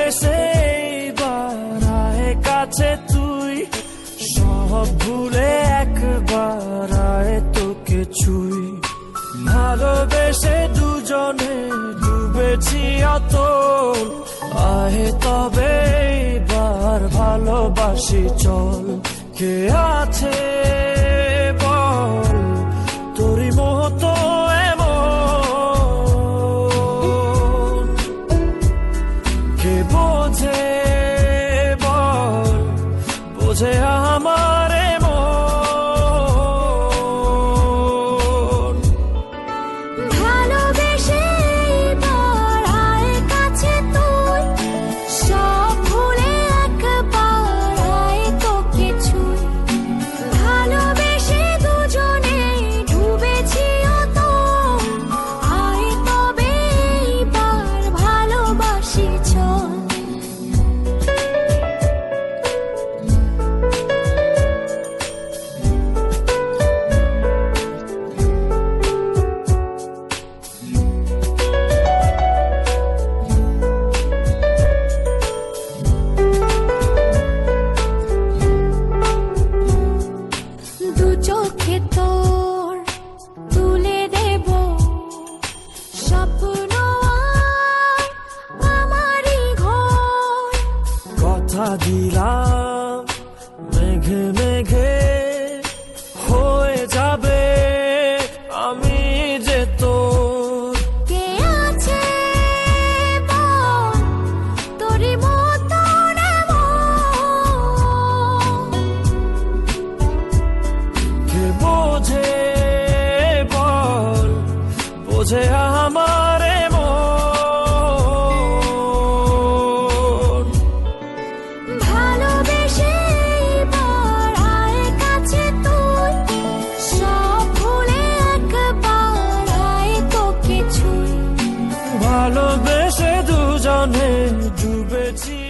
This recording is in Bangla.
ভালোবেসে এইবার আয় কাছে তুই, সব ভুলে একবার আয় তোকে ছুই। ভালোবেসে দুজনে ডুবেছি অতল, আয় তবে এইবার ভালোবাসি চল। কে আছে বল তোরই মতো এমন, কে বোঝে বল বোঝে আমার মন। ভালোবেসে এইবার আয় কাছে তুই, সব ভুলে একবার আয় তোকে ছুই। ভালোবেসে দুজনে ডুবেছি অতল, আয় তবে এইবার ভালোবাসি চল। দু চোখে তোর তুলে দেব স্বপ্ন আর আমারই ঘর। কথা দিলাম মেঘে মেঘে হয়ে যাবে আমি যে তোর। কে আছে বল তোরই মতন এমন, কে বোঝে বল বোঝে আমার মন। ভালোবেসে এইবার আয় কাছে তুই, সব ভুলে একবার আয় তোকে ছুই। ভালোবেসে দুজনে ডুবেছি